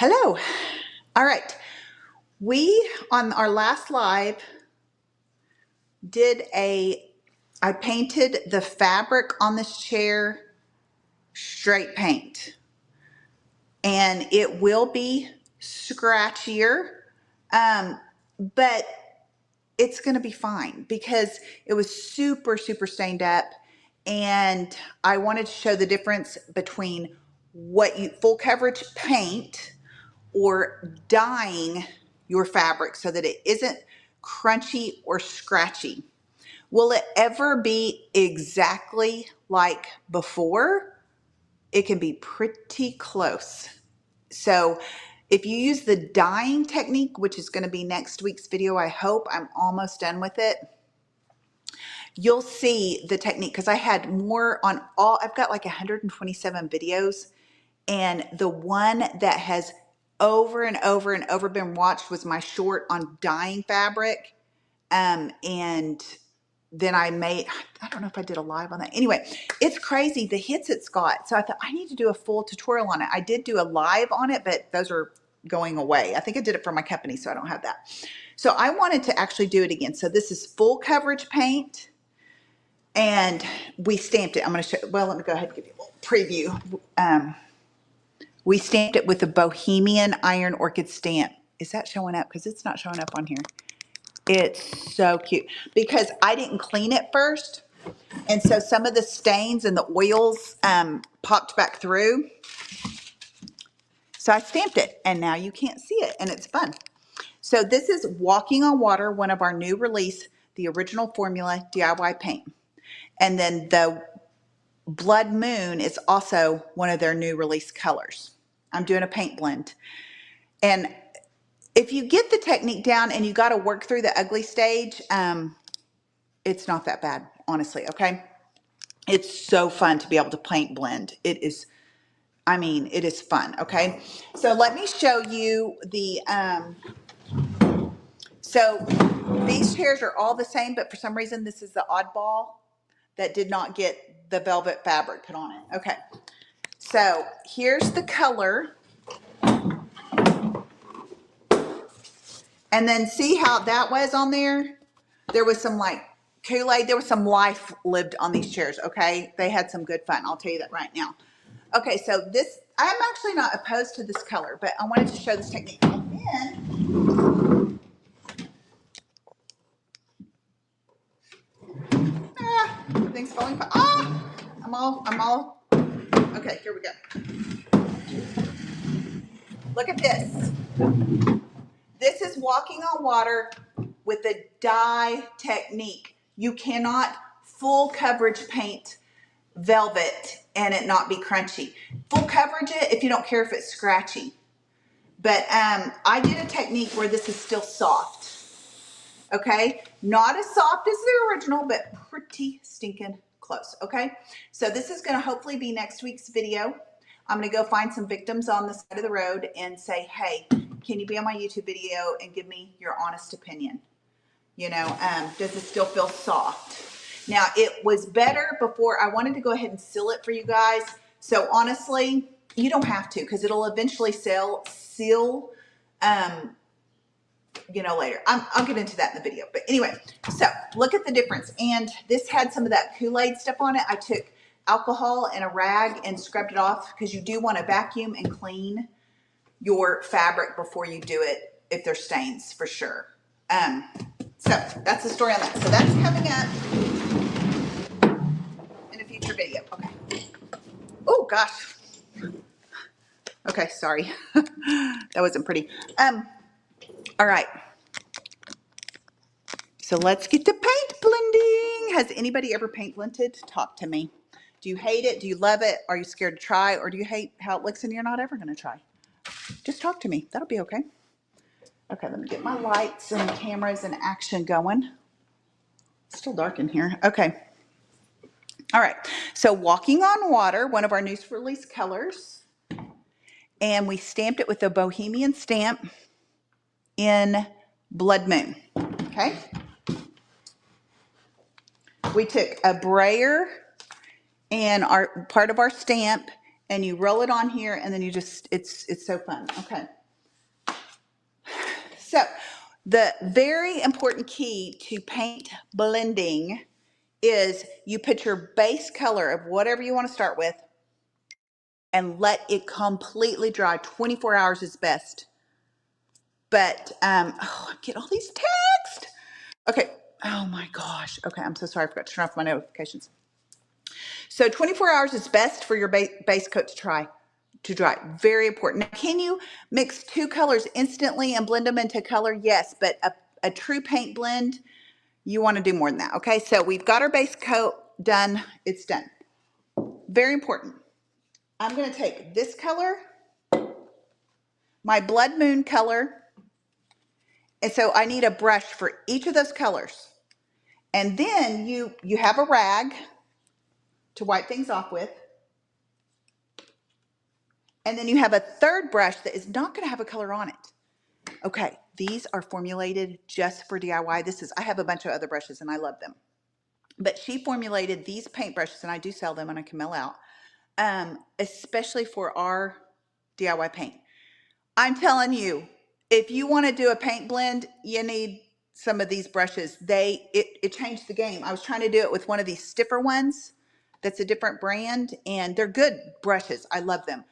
Hello. All right. We, on our last live, I painted the fabric on this chair straight paint. And it will be scratchier, but it's going to be fine because it was super, super stained up. And I wanted to show the difference between full coverage paint or dyeing your fabric so that it isn't crunchy or scratchy. Will it ever be exactly like before? It can be pretty close. So if you use the dyeing technique, which is going to be next week's video, I hope I'm almost done with it. You'll see the technique because I had more on I've got like 127 videos, and the one that has over and over and over been watched was my short on dyeing fabric. And then I don't know if I did a live on that. Anyway, it's crazy the hits it's got. So I thought I need to do a full tutorial on it. I did do a live on it, but those are going away. I think I did it for my company, so I don't have that. So I wanted to actually do it again. So this is full coverage paint, and we stamped it. I'm going to show, well, let me go ahead and give you a little preview. We stamped it with the Bohemian Iron Orchid stamp. Is that showing up? Because it's not showing up on here. It's so cute because I didn't clean it first. And so some of the stains and the oils popped back through. So I stamped it and now you can't see it and it's fun. So this is Walking on Water, one of our new release, the original formula DIY paint. And then the Blood Moon is also one of their new release colors. I'm doing a paint blend. And if you get the technique down and you got to work through the ugly stage, it's not that bad, honestly, okay? It's so fun to be able to paint blend. It is, it is fun, okay? So let me show you so these chairs are all the same, but for some reason this is the oddball that did not get the velvet fabric put on it. Okay, so here's the color. And then see how that was on there? There was some like Kool-Aid, there was some life lived on these chairs, okay? They had some good fun, I'll tell you that right now. Okay, so this, I'm actually not opposed to this color, but I wanted to show this technique. And then, everything's falling apart. I'm all, okay, here we go. Look at this. This is Walking on Water with the dye technique. You cannot full coverage paint velvet and it not be crunchy. Full coverage it if you don't care if it's scratchy. But I did a technique where this is still soft. Okay, not as soft as the original, but pretty stinking close. Okay, so this is going to hopefully be next week's video. I'm going to go find some victims on the side of the road and say, hey, can you be on my YouTube video and give me your honest opinion? You know, does it still feel soft? Now, it was better before. I wanted to go ahead and seal it for you guys. So honestly, you don't have to because it'll eventually seal you know, later. I'll get into that in the video. But anyway, so look at the difference. And this had some of that Kool-Aid stuff on it. I took alcohol and a rag and scrubbed it off because you do want to vacuum and clean your fabric before you do it if there's stains for sure. So that's the story on that. So that's coming up in a future video. Okay. Oh gosh. Okay, sorry. That wasn't pretty. All right. So let's get to paint blending. Has anybody ever paint blended? Talk to me. Do you hate it? Do you love it? Are you scared to try? Or do you hate how it looks and you're not ever going to try? Just talk to me. That'll be okay. Okay, let me get my lights and cameras and action going. It's still dark in here. Okay. All right. So Walking on Water, one of our new release colors. And we stamped it with the Bohemian stamp in Blood Moon. Okay. We took a brayer and part of our stamp and you roll it on here, and then you just, it's so fun. Okay. So the very important key to paint blending is you put your base color of whatever you want to start with and let it completely dry. 24 hours is best. But, oh, I get all these texts. Okay. Oh my gosh. Okay. I'm so sorry. I forgot to turn off my notifications. So 24 hours is best for your base coat to dry. Very important. Now, can you mix two colors instantly and blend them into color? Yes, but a true paint blend, you want to do more than that. Okay, so we've got our base coat done. It's done. Very important. I'm going to take this color, my Blood Moon color, and so I need a brush for each of those colors. And then you have a rag to wipe things off with. And then you have a third brush that is not going to have a color on it. Okay, these are formulated just for DIY. I have a bunch of other brushes and I love them. But she formulated these paint brushes, and I do sell them and I can mail out, especially for our DIY paint. I'm telling you, if you want to do a paint blend, you need some of these brushes. It changed the game. I was trying to do it with one of these stiffer ones that's a different brand, and they're good brushes. I love them.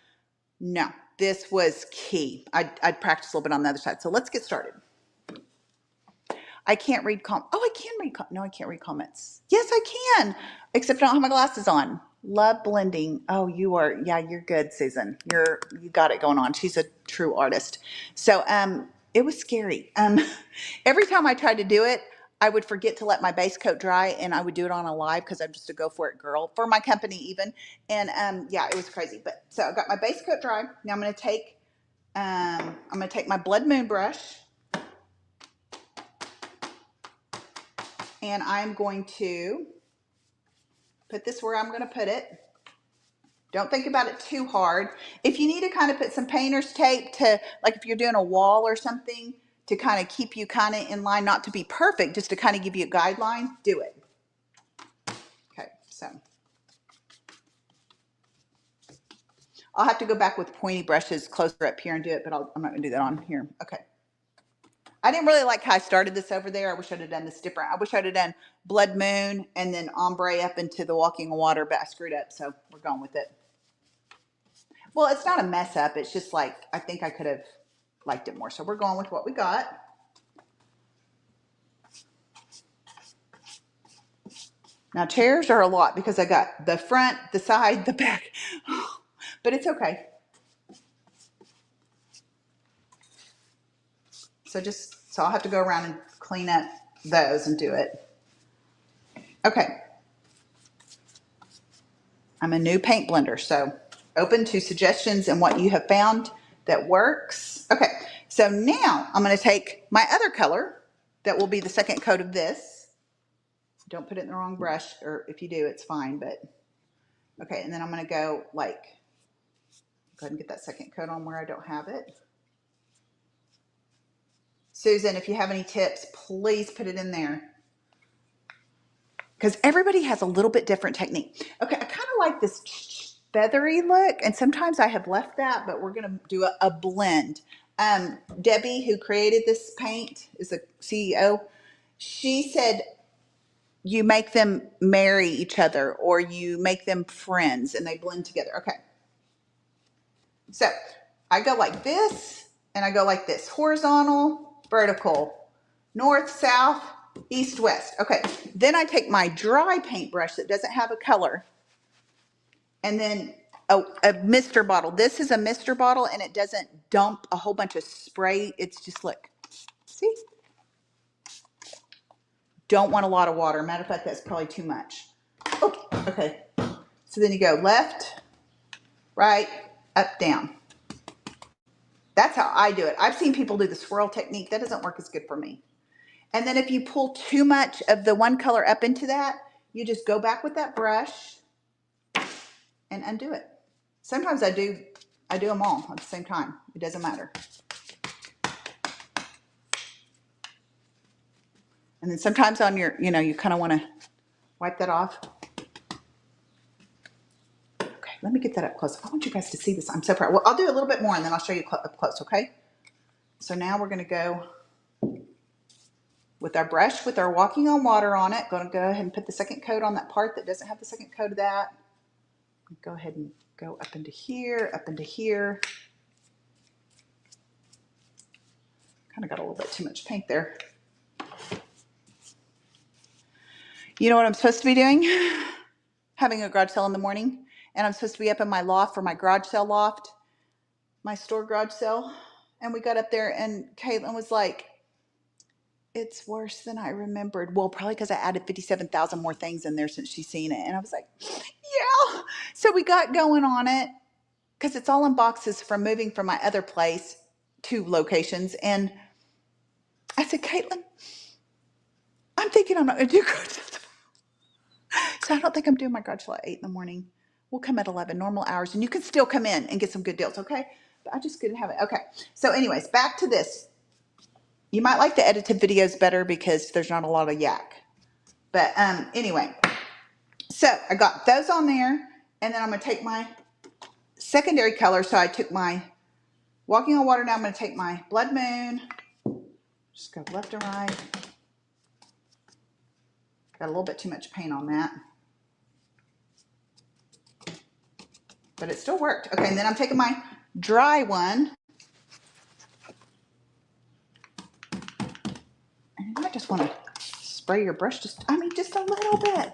No, this was key. I'd practice a little bit on the other side. So let's get started. I can't read oh, I can read no, I can't read comments. Yes, I can, except I don't have my glasses on. Love blending. Oh, yeah, you're good, Susan. You got it going on. She's a true artist. So, it was scary. Every time I tried to do it, I would forget to let my base coat dry, and I would do it on a live because I'm just a go for it girl for my company even. And yeah, it was crazy. But so I got my base coat dry. Now I'm going to take my Blood Moon brush, and I'm going to put this where I'm going to put it. Don't think about it too hard. If you need to kind of put some painter's tape to, like if you're doing a wall or something, to kind of keep you kind of in line, not to be perfect, just to kind of give you a guideline, do it. Okay, so I'll have to go back with pointy brushes closer up here and do it, but I'm not going to do that on here. Okay. I didn't really like how I started this over there. I wish I'd have done this different. I wish I'd have done Blood Moon and then ombre up into the Walking Water, but I screwed up, so we're going with it. Well, it's not a mess up. It's just like, I think I could have liked it more. So we're going with what we got. Now chairs are a lot because I got the front, the side, the back, but it's okay. So I'll have to go around and clean up those and do it. Okay. I'm a new paint blender, so open to suggestions and what you have found that works. Okay, so now I'm going to take my other color that will be the second coat of this. Don't put it in the wrong brush, or if you do, it's fine, but okay, and then I'm going to go ahead and get that second coat on where I don't have it. Susan, if you have any tips, please put it in there, because everybody has a little bit different technique. Okay, I kind of like this feathery look, and sometimes I have left that, but we're going to do a blend. Debbie, who created this paint, is the CEO. She said you make them marry each other, or you make them friends and they blend together. Okay. So I go like this, and I go like this: horizontal, vertical, north, south, east, west. Okay, then I take my dry paintbrush that doesn't have a color, and then a mister bottle. This is a mister bottle, and it doesn't dump a whole bunch of spray. It's just, look, see? Don't want a lot of water. Matter of fact, that's probably too much. Okay. So then you go left, right, up, down. That's how I do it. I've seen people do the swirl technique. That doesn't work as good for me. And then if you pull too much of the one color up into that, you just go back with that brush and undo it. Sometimes I do them all at the same time. It doesn't matter. And then sometimes on your, you kind of want to wipe that off. Okay. let me get that up close. I want you guys to see this. I'm so proud. Well, I'll do a little bit more and then I'll show you up close, okay? So now we're gonna go with our brush with our Walking on Water on it. Gonna go ahead and put the second coat on that part that doesn't have the second coat of that. Go ahead and go up into here, up into here. Kind of got a little bit too much paint there. You know what I'm supposed to be doing? Having a garage sale in the morning. And I'm supposed to be up in my loft for my garage sale loft, my store garage sale. And we got up there and Caitlin was like, it's worse than I remembered. Well, probably because I added 57,000 more things in there since she's seen it. And I was like, yeah. So we got going on it because it's all in boxes from moving from my other place to locations. And I said, Caitlin, I'm thinking I'm not going to do garage sale tomorrow. So I don't think I'm doing my garage sale at 8 in the morning. We'll come at 11, normal hours. And you can still come in and get some good deals, okay? But I just couldn't have it. Okay. So anyways, back to this. You might like the edited videos better because there's not a lot of yak. But anyway, so I got those on there. And then I'm going to take my secondary color. So I took my Walking on Water. Now I'm going to take my Blood Moon. Just go left and right. Got a little bit too much paint on that. But it still worked. Okay, and then I'm taking my dry one. And you might just want to spray your brush just a little bit.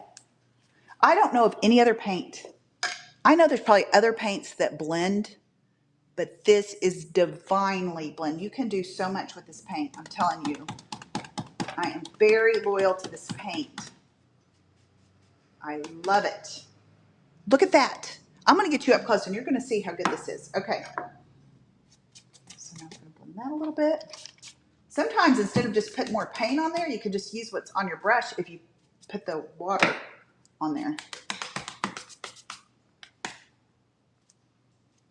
I don't know of any other paint. I know there's probably other paints that blend, but this is divinely blend. You can do so much with this paint. I'm telling you. I am very loyal to this paint. I love it. Look at that. I'm going to get you up close and you're going to see how good this is. Okay. So now I'm going to blend that a little bit. Sometimes instead of just putting more paint on there, you can just use what's on your brush if you put the water on there.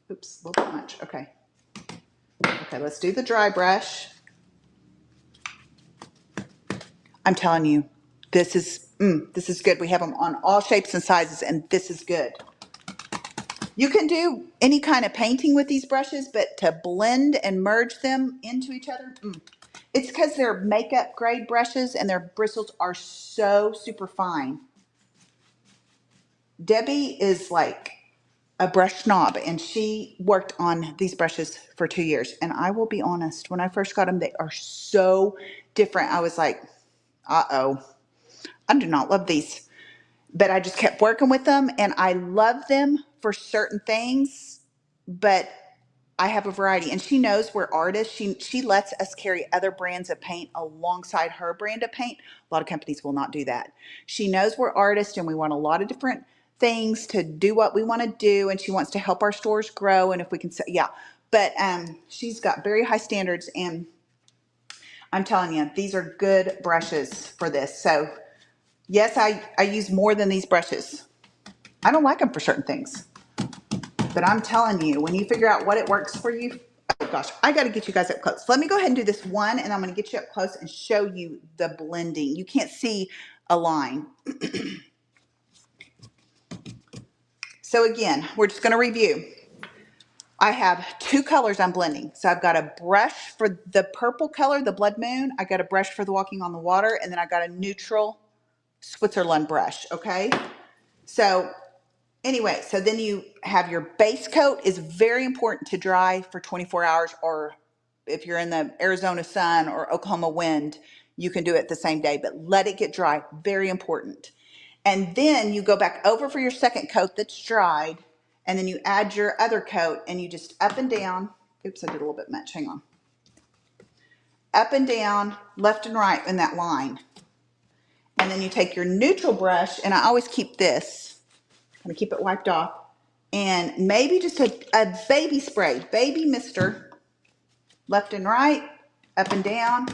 Oops, a little bit much. Okay. Okay, let's do the dry brush. I'm telling you, this is good. We have them on all shapes and sizes, and this is good. You can do any kind of painting with these brushes, but to blend and merge them into each other, it's because they're makeup grade brushes and their bristles are so super fine. Debbie is like a brush snob and she worked on these brushes for 2 years. And I will be honest, when I first got them, they are so different. I was like, uh-oh, I do not love these. But I just kept working with them and I love them for certain things, but I have a variety. And she knows we're artists. She lets us carry other brands of paint alongside her brand of paint. A lot of companies will not do that. She knows we're artists and we want a lot of different things to do what we want to do. And she wants to help our stores grow. And if we can say, yeah, but she's got very high standards and I'm telling you, these are good brushes for this. So yes, I use more than these brushes. I don't like them for certain things. But I'm telling you, when you figure out what it works for you, oh gosh, I got to get you guys up close. Let me go ahead and do this one, and I'm going to get you up close and show you the blending. You can't see a line. So again, we're just going to review. I have 2 colors I'm blending. So I've got a brush for the purple color, the Blood Moon. I got a brush for the Walking on the Water, and then I got a neutral Switzerland brush, okay? So anyway, so then you have your base coat is very important to dry for 24 hours, or if you're in the Arizona sun or Oklahoma wind, you can do it the same day, but let it get dry, very important. And then you go back over for your second coat that's dried, and then you add your other coat and you just up and down. Oops, I did a little bit much, hang on. Up and down, left and right in that line. And then you take your neutral brush, and I always keep this, kind of keep it wiped off, and maybe just a baby spray, baby mister, left and right, up and down.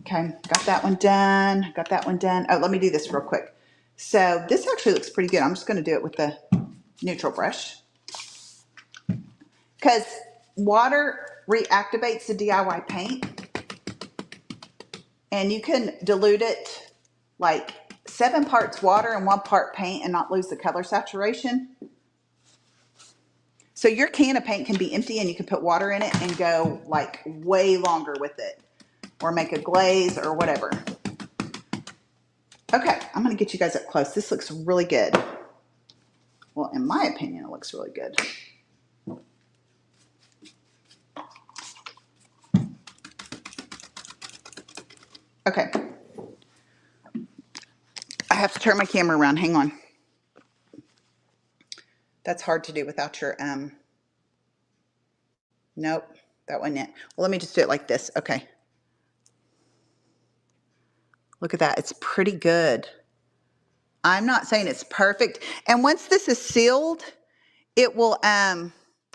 Okay, got that one done, got that one done. Oh, let me do this real quick. So this actually looks pretty good. I'm just gonna do it with the neutral brush because water reactivates the DIY paint and you can dilute it like 7 parts water and 1 part paint and not lose the color saturation. So your can of paint can be empty and you can put water in it and go like way longer with it, or make a glaze or whatever. Okay, I'm gonna get you guys up close. This looks really good. Well, in my opinion, it looks really good. Okay. I have to turn my camera around. Hang on. That's hard to do without your, nope, that wasn't it. Well, let me just do it like this. Okay. Look at that. It's pretty good. I'm not saying it's perfect. And once this is sealed, it will, oh,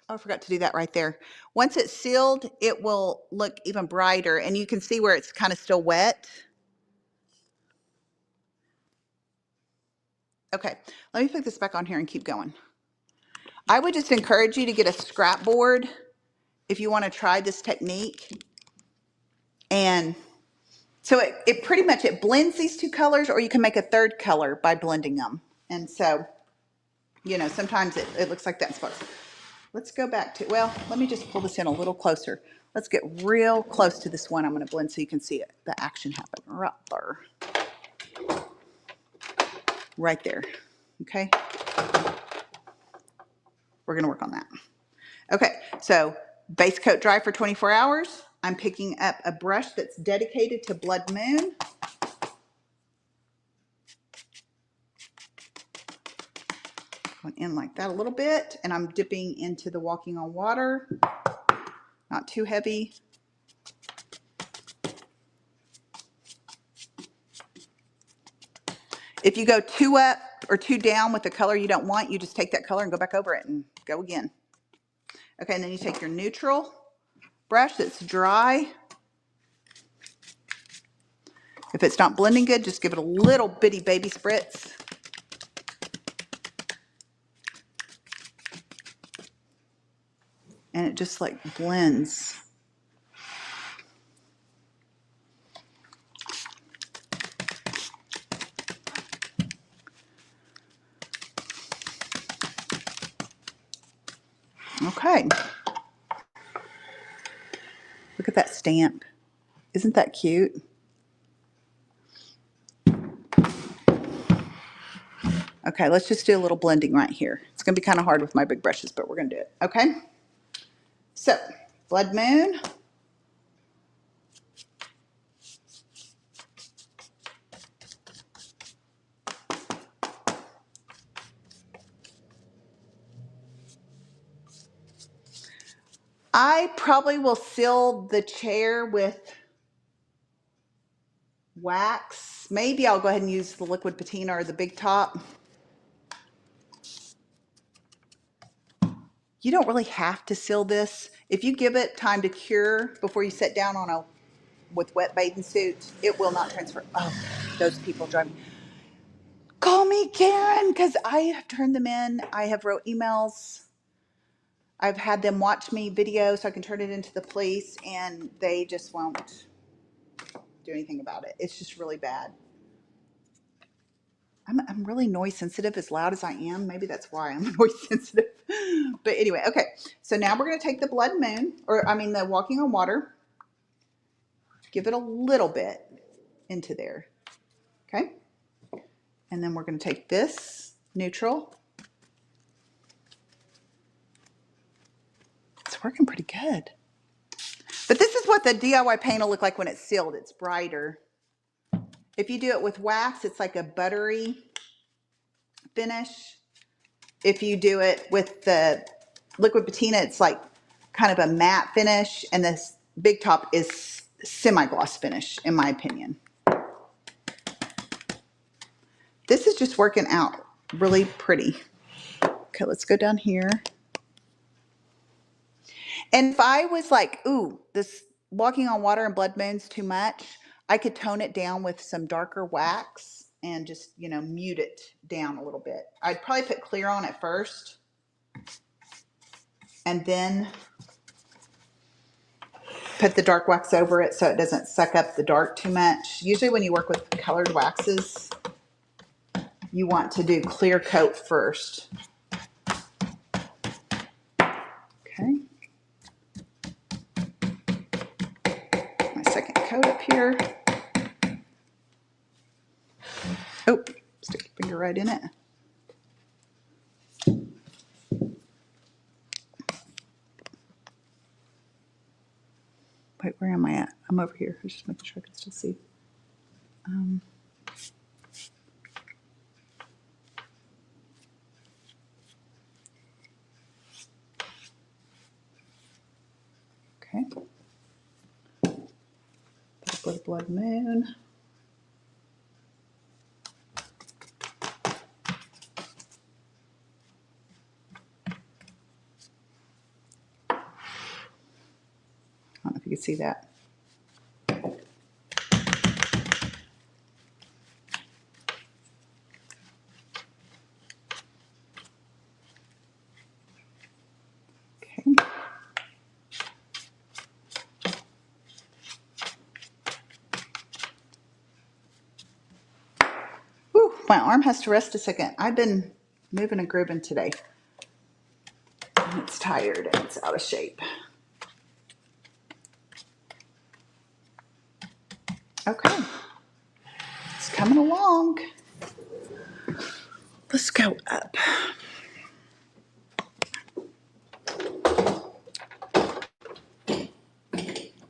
I forgot to do that right there. Once it's sealed, it will look even brighter, and you can see where it's kind of still wet. Okay, let me put this back on here and keep going. I would just encourage you to get a scrap board if you want to try this technique. And so it pretty much, it blends these two colors, or you can make a third color by blending them. And so, you know, sometimes it looks like that in spots. Let's go back to, well, let me just pull this in a little closer. Let's get real close to this one I'm going to blend so you can see it, the action happen right there. Right there. Okay. We're going to work on that. Okay. So base coat dry for 24 hours. I'm picking up a brush that's dedicated to Blood Moon. Going in like that a little bit, and I'm dipping into the Walking on Water. Not too heavy. If you go too up or too down with the color you don't want, you just take that color and go back over it and go again. Okay, and then you take your neutral brush that's dry. If it's not blending good, just give it a little bitty baby spritz. And it just like blends. Okay. Look at that stamp. Isn't that cute? Okay, let's just do a little blending right here. It's going to be kind of hard with my big brushes, but we're going to do it. Okay. So, Blood Moon. I probably will seal the chair with wax. Maybe I'll go ahead and use the liquid patina or the big top. You don't really have to seal this. If you give it time to cure before you sit down on a with wet bathing suit, it will not transfer. Oh, those people drive me. Call me Karen, because I have turned them in. I have wrote emails. I've had them watch me video so I can turn it into the police, and they just won't do anything about it. It's just really bad. I'm really noise sensitive, as loud as I am. Maybe that's why I'm noise sensitive. But anyway, okay. So now we're going to take the Blood Moon, the Walking on Water. Give it a little bit into there. Okay. And then we're going to take this neutral. It's working pretty good. But this is what the DIY paint will look like when it's sealed. It's brighter. If you do it with wax, it's like a buttery finish. If you do it with the liquid patina, it's like kind of a matte finish. And this big top is semi-gloss finish, in my opinion. This is just working out really pretty. Okay, let's go down here. And if I was like, ooh, this Walking on Water and Blood Moon's too much, I could tone it down with some darker wax and just, you know, mute it down a little bit. I'd probably put clear on it first and then put the dark wax over it so it doesn't suck up the dark too much. Usually when you work with colored waxes, you want to do clear coat first. Okay. My second coat up here. Oh, stick your finger right in it. Wait, where am I at? I'm over here. I was just making sure I can still see. Okay. For the blood moon. I don't know if you can see that. Okay. Whew, my arm has to rest a second. I've been moving and grooving today. And it's tired and it's out of shape. Okay. It's coming along. Let's go up.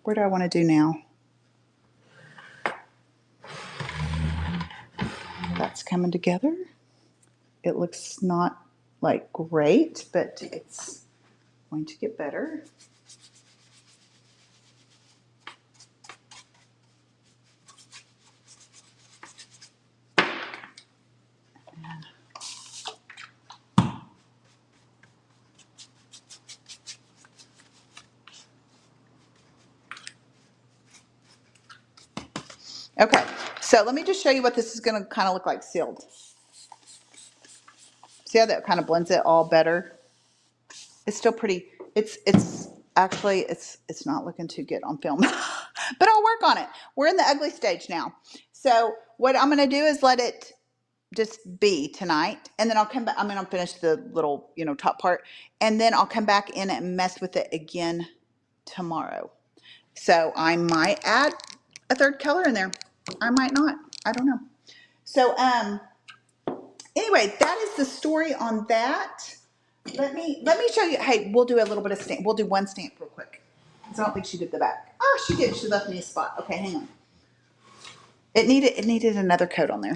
What do I want to do now? That's coming together. It looks not like great, but it's going to get better. Okay, so let me just show you what this is going to kind of look like sealed. See how that kind of blends it all better? It's still pretty. It's actually it's not looking too good on film, but I'll work on it. We're in the ugly stage now. So what I'm going to do is let it just be tonight, and then I'll come back. I mean, I'll finish the little top part, and then I'll come back in and mess with it again tomorrow. So I might add a third color in there. I might not. I don't know. So anyway, that is the story on that. Let me show you. Hey, we'll do a little bit of stamp. We'll do one stamp real quick. Because I don't think she did the back. Oh, she did. She left me a spot. Okay, hang on. It needed another coat on there.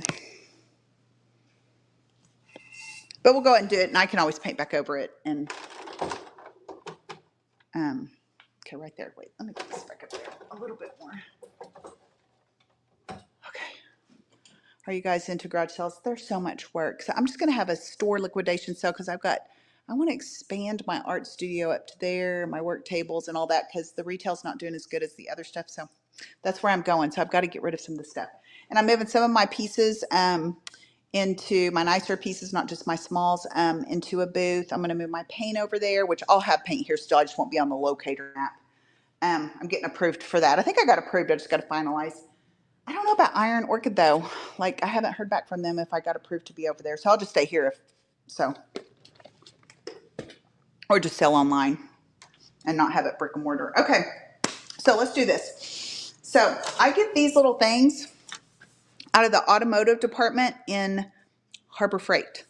But we'll go ahead and do it, and I can always paint back over it. And okay, right there. Wait, let me put this back up there a little bit more. Okay. Are you guys into garage sales? There's so much work. So I'm just going to have a store liquidation sale because I want to expand my art studio up to there, my work tables and all that, because the retail's not doing as good as the other stuff. So that's where I'm going. So I've got to get rid of some of the stuff. And I'm moving some of my pieces into my nicer pieces, not just my smalls, into a booth. I'm going to move my paint over there, which I'll have paint here still. I just won't be on the locator map. I'm getting approved for that. I think I got approved. I just got to finalize. I don't know about Iron Orchid though. Like I haven't heard back from them if I got approved to be over there. So I'll just stay here if so. Or just sell online and not have it brick and mortar. Okay, so let's do this. So I get these little things out of the automotive department in Harbor Freight.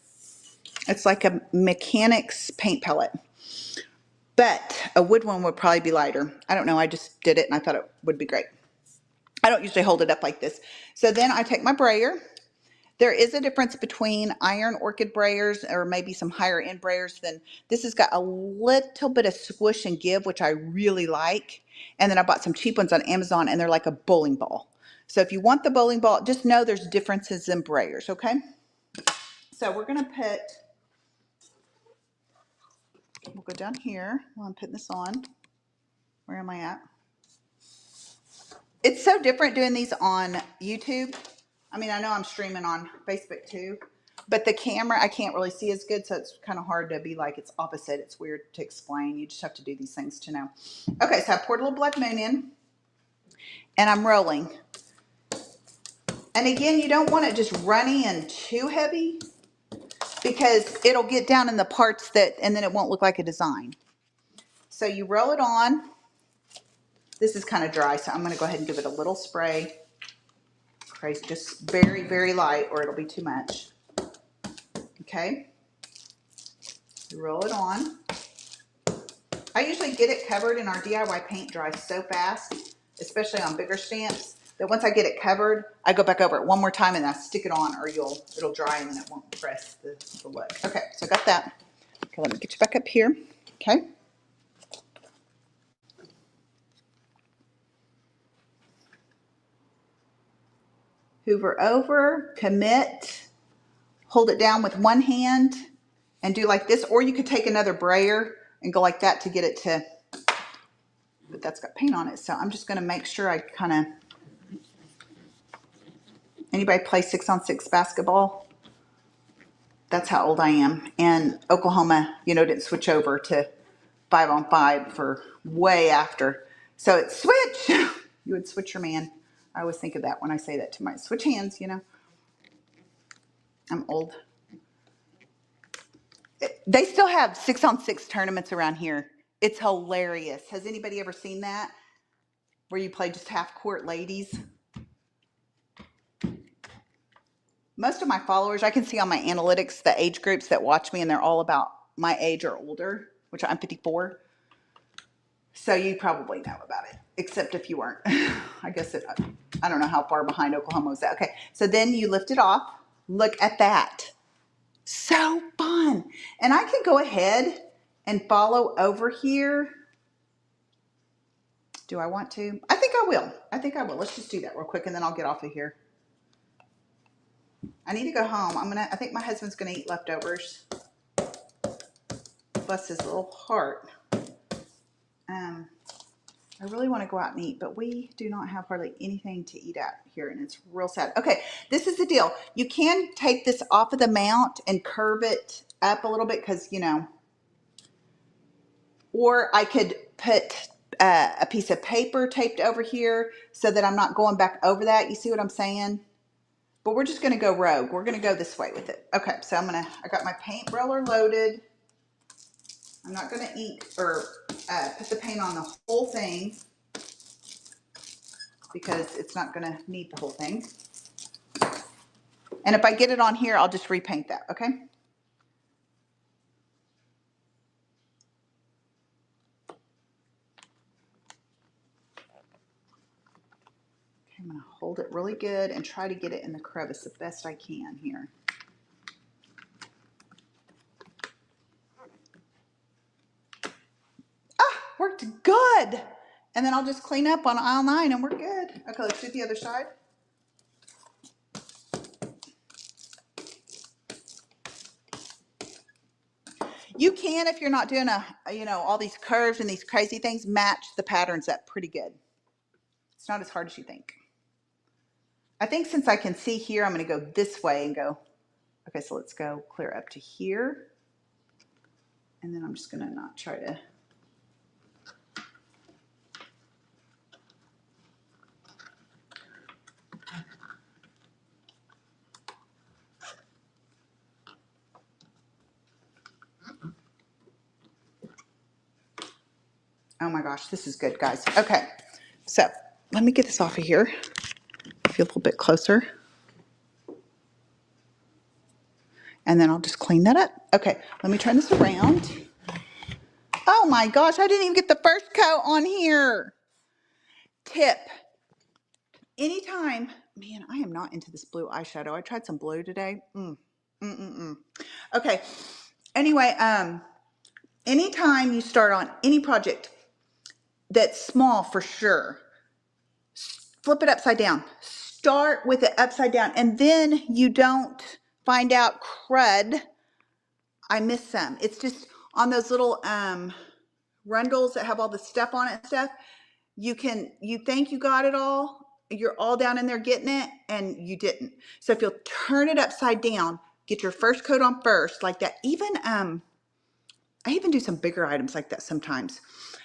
It's like a mechanic's paint palette. But a wood one would probably be lighter. I don't know. I just did it and I thought it would be great. I don't usually hold it up like this. So then I take my brayer. There is a difference between Iron Orchid brayers or maybe some higher end brayers than this. Has got a little bit of squish and give, which I really like. And then I bought some cheap ones on Amazon and they're like a bowling ball. So if you want the bowling ball, just know there's differences in brayers, okay? So we're gonna we'll go down here while I'm putting this on. Where am I at? It's so different doing these on YouTube. I mean, I know I'm streaming on Facebook too, but the camera I can't really see as good, so it's kind of hard to be like it's opposite. It's weird to explain. You just have to do these things to know. Okay, so I poured a little blood moon in, and I'm rolling. And again, you don't want it just runny and too heavy because it'll get down in the parts that, and then it won't look like a design. So you roll it on. This is kind of dry, so I'm going to go ahead and give it a little spray. Crazy, just very, very light, or it'll be too much. Okay. You roll it on. I usually get it covered, and our DIY paint dries so fast, especially on bigger stamps, that once I get it covered, I go back over it one more time and I stick it on, or it'll dry and then it won't press the look. Okay, so I got that. Okay, let me get you back up here. Okay. Hoover over, commit, hold it down with one hand and do like this, or you could take another brayer and go like that to get it to, but that's got paint on it. So I'm just going to make sure I kind of, anybody play 6-on-6 basketball? That's how old I am. And Oklahoma, didn't switch over to 5-on-5 for way after. So it's switch. You would switch your man. I always think of that when I say that to my switch hands, I'm old. They still have 6-on-6 tournaments around here. It's hilarious. Has anybody ever seen that? Where you play just half court ladies? Most of my followers, I can see on my analytics, the age groups that watch me, and they're all about my age or older, which I'm 54. So you probably know about it, except if you weren't. I guess I don't know how far behind Oklahoma was that. Okay, so then you lift it off. Look at that. So fun. And I can go ahead and follow over here. Do I want to? I think I will. Let's just do that real quick and then I'll get off of here. I need to go home. I think my husband's gonna eat leftovers. Bless his little heart. I really want to go out and eat, but we do not have hardly anything to eat at here, and it's real sad. Okay, this is the deal. You can take this off of the mount and curve it up a little bit because, or I could put a piece of paper taped over here so that I'm not going back over that. You see what I'm saying? But we're just going to go rogue. We're going to go this way with it. Okay, so I got my paint roller loaded. I'm not going to ink or put the paint on the whole thing because it's not going to need the whole thing. And if I get it on here, I'll just repaint that, okay? Okay, I'm going to hold it really good and try to get it in the crevice the best I can here. Ah, worked good. And then I'll just clean up on aisle 9 and we're good. Okay, let's do the other side. You can, if you're not doing all these curves and these crazy things, match the patterns up pretty good. It's not as hard as you think. I think since I can see here, I'm going to go this way and go, okay, so let's go clear up to here. And then I'm just going to not try to. Oh my gosh, this is good, guys. Okay, so let me get this off of here. Feel a little bit closer. And then I'll just clean that up. Okay, let me turn this around. Oh my gosh, I didn't even get the first coat on here. Tip. Anytime, man, I am not into this blue eyeshadow. I tried some blue today. Okay, anyway, anytime you start on any project that's small for sure, flip it upside down. Start with it upside down, and then you don't find out, crud, I missed some. It's just on those little rundles that have all the stuff on it and stuff. You think you got it all. You're all down in there getting it, and you didn't. So if you'll turn it upside down, get your first coat on first, like that. Even I even do some bigger items like that sometimes.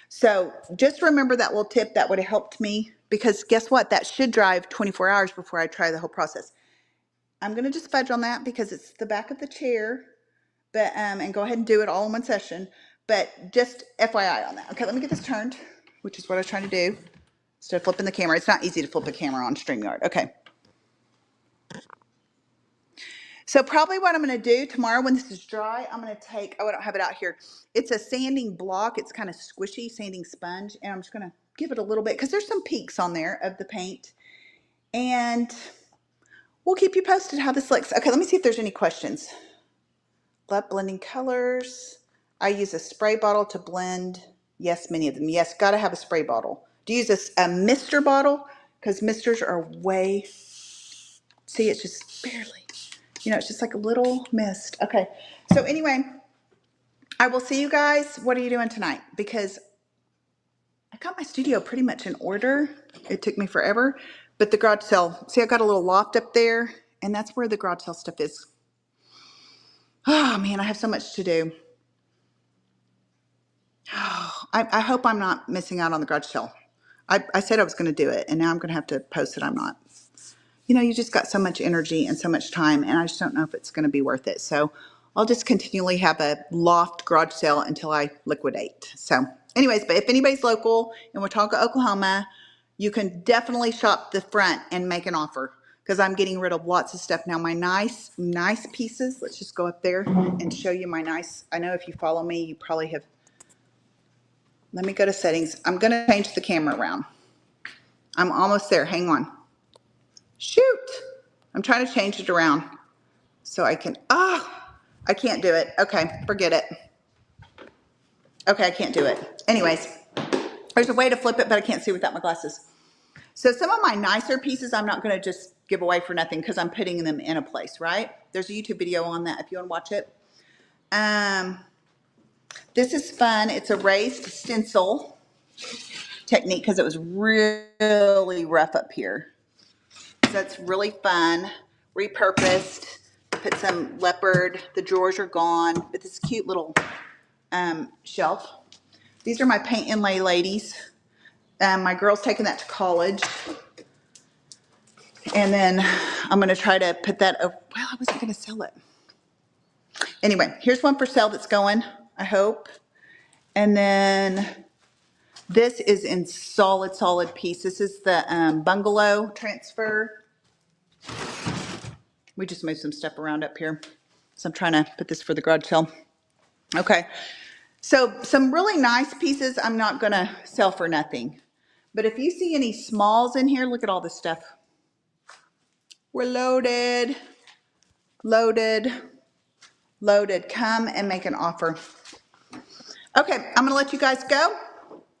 So just remember that little tip. That would have helped me, because guess what? That should drive 24 hours before I try the whole process. I'm going to just fudge on that because it's the back of the chair, but and go ahead and do it all in one session. but just FYI on that. Okay, let me get this turned, which is what I was trying to do. Instead of flipping the camera. It's not easy to flip a camera on StreamYard. Okay. So probably what I'm going to do tomorrow when this is dry, I'm going to take, oh, I don't have it out here. It's a sanding block. It's kind of squishy, sanding sponge. And I'm just going to give it a little bit because there's some peaks on there of the paint. And we'll keep you posted how this looks. Okay, let me see if there's any questions. Love blending colors. I use a spray bottle to blend. Yes, many of them. Yes, got to have a spray bottle. Do you use a mister bottle? Because misters are way, see, it's just barely. You know, it's just like a little mist. Okay. So anyway, I will see you guys. What are you doing tonight? Because I got my studio pretty much in order. It took me forever. But the garage sale, see, I got a little loft up there, and that's where the garage sale stuff is. Oh, man, I have so much to do. Oh, I hope I'm not missing out on the garage sale. I said I was going to do it, and now I'm going to have to post it. I'm not. You know, you just got so much energy and so much time, and I just don't know if it's going to be worth it. So I'll just continually have a loft garage sale until I liquidate. So anyways, but if anybody's local in Watauga, Oklahoma, you can definitely shop the front and make an offer because I'm getting rid of lots of stuff now. My nice pieces, let's just go up there and show you my nice, I know if you follow me, you probably have, let me go to settings. I'm going to change the camera around. I'm almost there. Hang on. Shoot. I'm trying to change it around so I can, I can't do it. Okay, forget it. Okay, I can't do it. Anyways, there's a way to flip it, but I can't see without my glasses. So some of my nicer pieces, I'm not going to just give away for nothing because I'm putting them in a place, right? There's a YouTube video on that if you want to watch it. This is fun. It's a raised stencil technique because it was really rough up here. So that's really fun. Repurposed. Put some leopard. The drawers are gone, but this cute little shelf. These are my paint inlay ladies. My girl's taking that to college. And then I'm going to try to put that, well, I wasn't going to sell it. Anyway, here's one for sale that's going, I hope. And then this is in solid piece. This is the bungalow transfer. We just moved some stuff around up here. So I'm trying to put this for the garage sale. Okay. So some really nice pieces I'm not going to sell for nothing. But if you see any smalls in here, look at all this stuff. We're loaded, loaded, loaded. Come and make an offer. Okay, I'm going to let you guys go.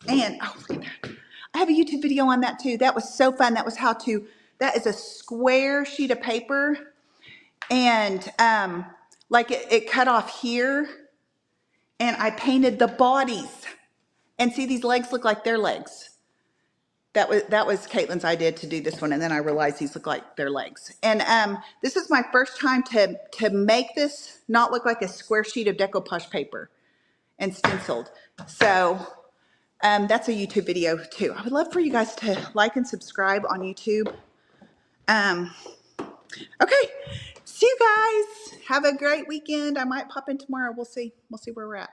And, oh, look at that. I have a YouTube video on that too. That was so fun. That was how to, that is a square sheet of paper. And like it cut off here. And I painted the bodies. And see, these legs look like their legs. That was Caitlin's idea to do this one, and then I realized these look like their legs. And this is my first time to make this not look like a square sheet of decoupage paper and stenciled. So that's a YouTube video too. I would love for you guys to like and subscribe on YouTube. Okay, see you guys. Have a great weekend. I might pop in tomorrow. We'll see. We'll see where we're at.